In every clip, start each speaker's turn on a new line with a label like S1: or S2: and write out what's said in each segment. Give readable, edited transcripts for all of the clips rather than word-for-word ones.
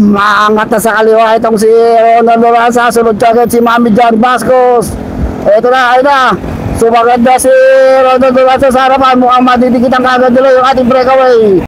S1: Maangat na sa kaliwa itong si Ronald Loranza. Sunod kagad si Mami John Bascos. Ito na, ayun na. Sumagad na si Ronald Loranza sa harapan. Mukhang madidikitan kagad nila yung ating breakaway.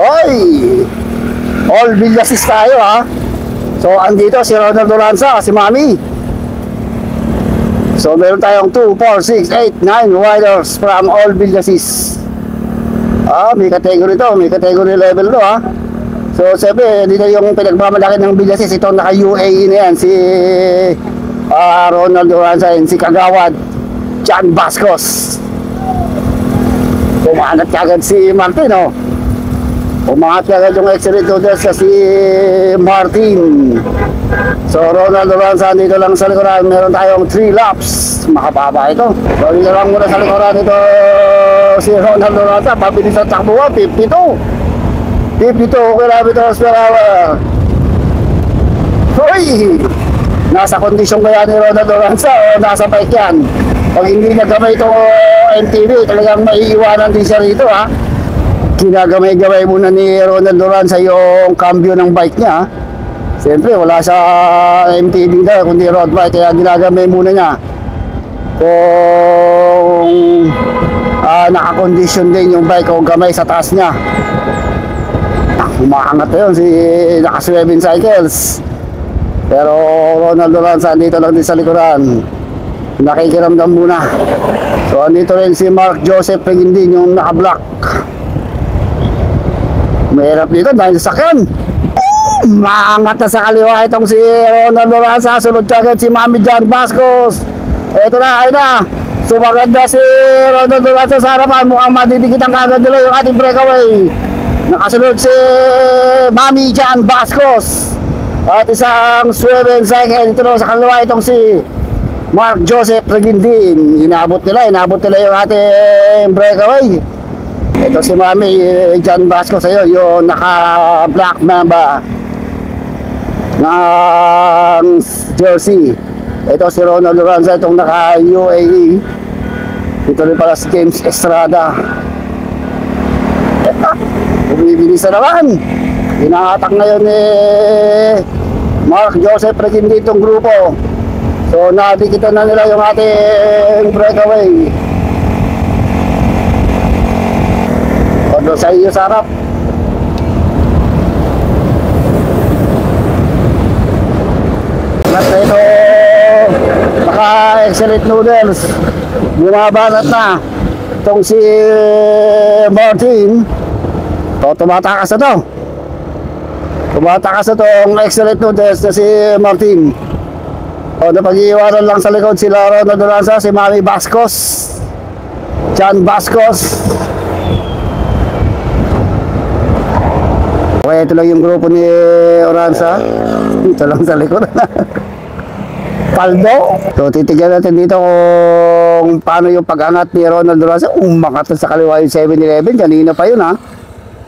S1: Oy! All Villasis tayo ha. So andito si Ronald Loranza, si Mami. So meron tayong 2, 4, 6, 8, 9 riders from All Villasis. May category to, may category level to ha. So siyempre dito yung pinagmamalaki ng Villasis. Itong naka UAE na yan, si Ronald Loranza and si Kagawad John Bascos. Pumanat kagad si Martin oh. Umangat kagad yung excellent noodles si Martin. So Ronald Loranza dito lang sa likuran. Meron tayong 3 laps. Makababa ito. So dito lang muna sa likuran ito si Ronald Loranza. Pabilis ang takbo 52 kilometers per hour. Hoy! Nasa kondisyon kaya ni Ronald Loranza o nasa bike yan? Pag hindi nagamay itong MTV, talagang maiiwanan din siya rito ha. Ginagamay-gamay muna ni Ronald Loranza yung cambio ng bike niya. Siyempre wala sa MTB daw kundi road bike, kaya ginagamay muna niya kung nakakondisyon din yung bike o gamay sa taas niya. Umaangat na yun si naka-7 cycles. Pero Ronald Loranza dito lang din sa likuran, nakikiramdam muna. So andito rin si Mark Joseph Pegindin yung naka-black. Mahirap dito dahil sasakyan. Maangat na sa kaliwa itong si Ronald Loranza. Sunod kagad si Mami John Bascos. Ito na, ayun na. Sumagad na si Ronald Loranza sa harapan. Mukhang madidikitan kagad nila yung ating breakaway. Nakasunod si Mami John Bascos at isang swerve cycle. Ito na sa kaliwa itong si Mark Joseph Regindin. Inabot nila yung ating breakaway. Ito si Mami John Bascos sa'yo, yung naka-black mamba ng jersey. Ito si Ronald Loranza, itong naka-UAE. Ito rin pala si James Estrada. Bumibilis na naman. Inahatak ngayon ni Mark Joseph Regindin itong grupo. So nadikitan na nila yung ating breakaway. Doon sa iyo sa harap. At ito naka-excellent noodles. Bumabanat na itong si Martin. Tumatakas na to. Tumatakas na itong excellent noodles na si Martin. Napag-iiwanan lang sa likod sila Ronald Loranza, si Mami Bascos, John Bascos. Okay, ito lang yung grupo ni Loranza. Ito lang sa likod. Paldo. So titignan natin dito kung paano yung pag-angat ni Ronald Loranza. Umakat sa kaliwa yung 7-Eleven. Kanina pa yun ha.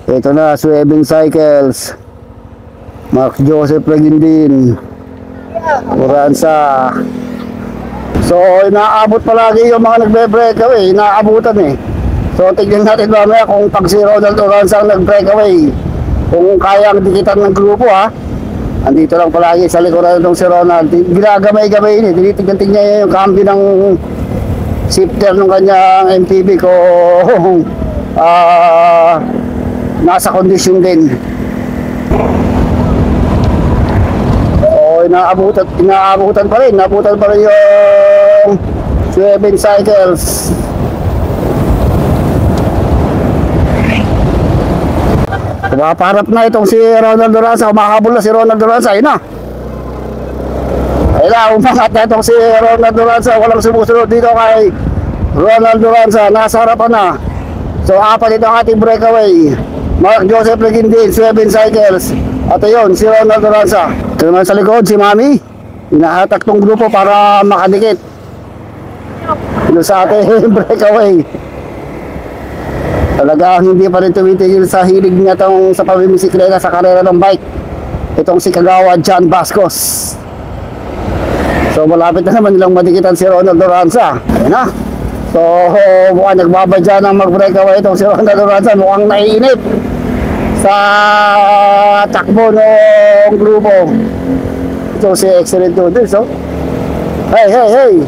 S1: Ito na, swerving cycles. Mark Joseph Regindin. Loranza. So inaabot palagi yung mga nagbe-breakaway. Inaabutan eh. So tignan natin mamaya kung pag si Ronald Loranza ang nag-breakaway, kung kayang dikitan ng grupo ha. Andito lang palagi sa likuran ng si Ronald. Ginagamay-gamay niya. Tinitignan niya yung cambio ng shifter ng kanyang MTB kung nasa kondisyon din. So inaabutan pa rin. Inaabutan pa rin yung 7 cycles. Kumaparap na itong si Ronald Loranza. Kumakabol na si Ronald Loranza. Ayun na. Kaya umangat na itong si Ronald Duranza. Walang sumusunod dito kay Ronald Duranza. Nasa harapan na. So, apat ito ang ating breakaway. Mark Joseph Legindin, 7 cycles. At ayun, si Ronald Duranza. Ito naman sa likod, si Mami. Inahatak tong grupo para makadikit ito sa ating breakaway. Talaga hindi pa rin tumitigil sa hilig niya sa pamimisikleta sa karera ng bike. Itong si Kagawa John Bascos. So malapit na naman nilang madikitan si Ronald Duranza. Ayan na. So mukhang nagbabadya ng mag-breakaway itong si Ronald Duranza. Mukhang naiinip sa takbo ng grupo. Ito si Excellent Tudor. So hey.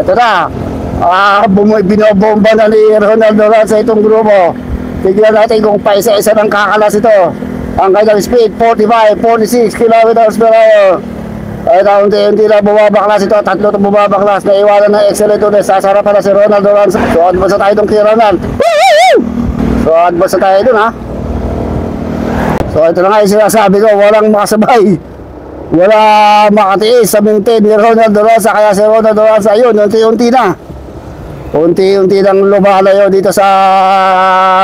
S1: Ito na. Binobomba na ni Ronald Duranza itong grupo. Tignan natin kung paisa-isa ng kakalas ito. Ang kanyang speed, 45, 46 kilometers per hour. Ay unti-unti na bumabaklas ito. Tatlo itong bumabaklas. Naiwanan ng Excellent Tudor. Sasarapan na si Ronald Duranza. So advance na tayo itong kay Ronald. So advance na tayo dun ha. So ito na nga yung sinasabi ko. Walang makasabay. Wala makatiis sa maintain ni Ronald Duranza. Kaya si Ronald Duranza yun, unti-unti na. Unti-unti lang lumalayo dito sa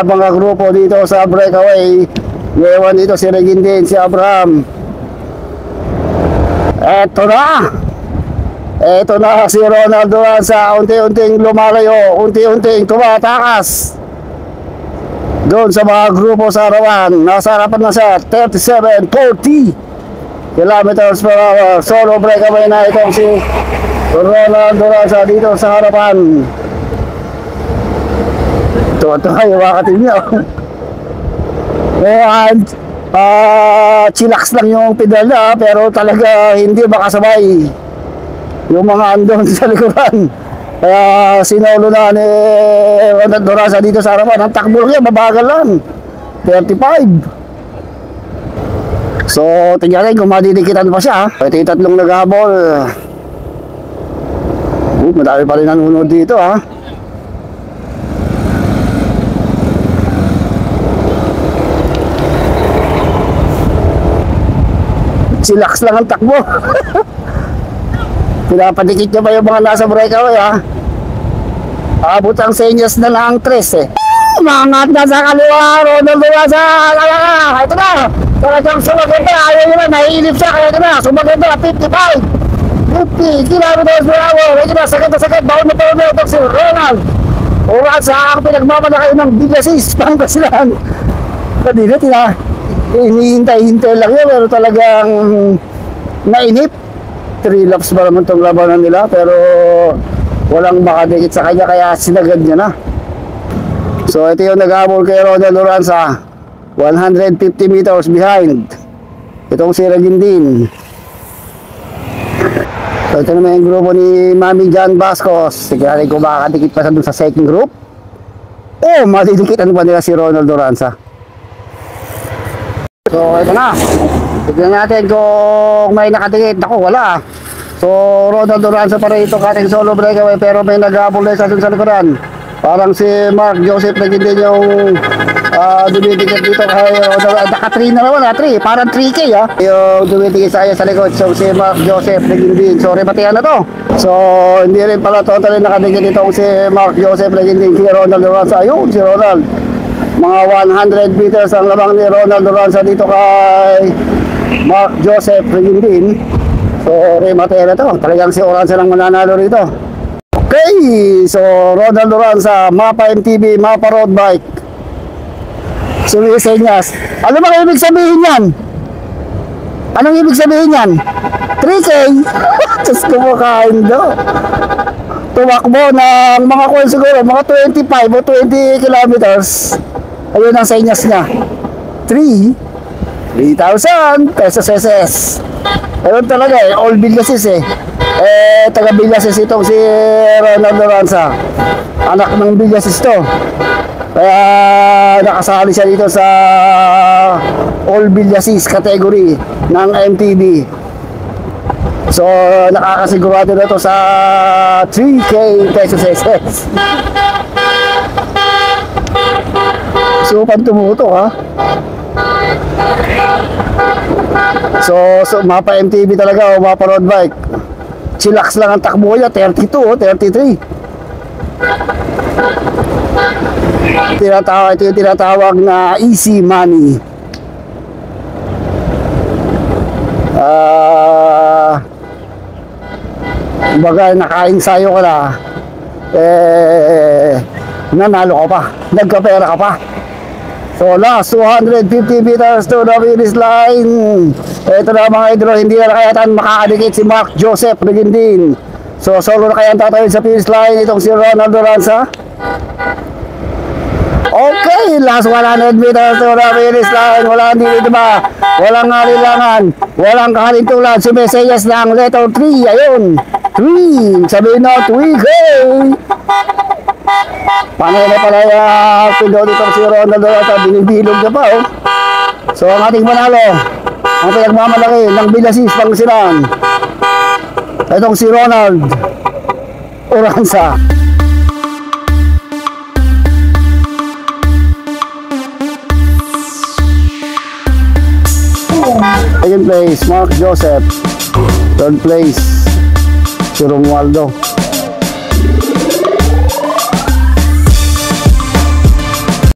S1: mga grupo dito sa breakaway. Ngayon dito si Legindin, si Abraham. Eto na si Ronald Duranza. Unti-unting lumalayo, unti-unting tumatakas doon sa mga grupo sa harapan. Nasa harapan na siya, 37-40 kilometers per hour. Solo breakaway na itong si Ronald Duranza dito sa harapan. Ito yung wakatin niya. And chillax lang yung pedal niya, pero talaga hindi makasabay yung mga andon sa likuran. Kaya sinolo na ni Ronald Duranza dito sa harapan. Ang takbo niya mabagal lang, 35. So tingnan natin kung madidikitan pa siya. Ito yung tatlong naghabol. Madami pa rin nanonood dito ha. Chillax lang ang takbo. Pinapadikit niya pa yung mga nasa breakaway ha. Abot ang senyas na lang ang tres eh. Mangat na sa kaliwa, Ronald Duranza. Ito na. Talagang sumagot na. Ayaw nyo na, naiilip siya. Kaya ito na, sumagot na, 50 kilometers per hour. Ito na, sakit na sakit. Baon na ito si Ronald Duranza ang pinagmamalaki ng Villasis, Pangasinan. Kanina, hinihintay-hintay lang yun, pero talagang nainip. 3 laps ba naman itong labanan nila, pero walang makadikit sa kanya, kaya sinagad niya na. So ito yung nag-habol kay Ronald Duranza, 150 meters behind itong si Legindin. So ito naman yung grupo ni Mami John Bascos. Sige natin kung makakadikit pa sa dun sa second group. Madidikitan pa nila si Ronald Duranza. So ito na, tignan natin kung may nakadikit. Ako wala. So Ronald Duranza pa rin ito kating solo breakaway, pero may nag-habol na isa dun sa likuran. Parang si Mark Joseph Legindin yung dumidikit dito kay naka 3 na naman, 3, parang 3K ha. Yung dumidikit sa likod, so si Mark Joseph Legindin. So rebatihan na to. So hindi rin pala totally nakadikit itong si Mark Joseph Legindin, si Ronald Duranza. Ayun si Ronald. Mga 100 meters ang labang ni Ronald Duranza dito kay Mark Joseph Legindin. So rebatihan na to. Talagang si Oranza lang mananalo rito. Okay, so Ronald Duranza, Mapa MTB, Mapa Road Bike. Sumisenyas. Ano ba ibig sabihin yan? Anong ibig sabihin yan? 3K? Diyos ko mo kain do. Tumakbo ng mga kung siguro, mga 25 o 20 kilometers. Ayun ang senyas niya. 3,000 pesos SS. Ayun talaga eh, all Villasis eh. Taga Villasis itong si Ronald Duranza. Anak ng Villasis to. Kaya nakasali siya dito sa all Villasis category ng MTB. So nakakasigurado na to sa 3K pesos SS. So pag tumuto ha. So mapa MTB talaga o mapa road bike. Chillax lang ang takbo niya, 32 o 33. Ito yung tinatawag na easy money. Baga naka-ensayo ka na, nanalo ka pa, nagkapera ka pa. So last 250 meters to the finish line. Ito na mga idol, hindi na kayatan makakadikit si Mark Joseph Regindin. So solo na kayang tatawid sa finish line itong si Ronald Loranza. Okay, last 100 meters to the finish line. Walang dito ba? Walang alilangan, walang kahalintulad. Si Meseyas ng letter 3. Ayun, 3. Sabihin na, 3K. Panay na pala yung pindot itong si Ronald Loranza. Binibilog na pa, oh. So ang ating manalo, ang pinagmamalaki ng Villasis Pangasinan, itong si Ronald Loranza. Second place, Mark Joseph. Third place, si Romualdo.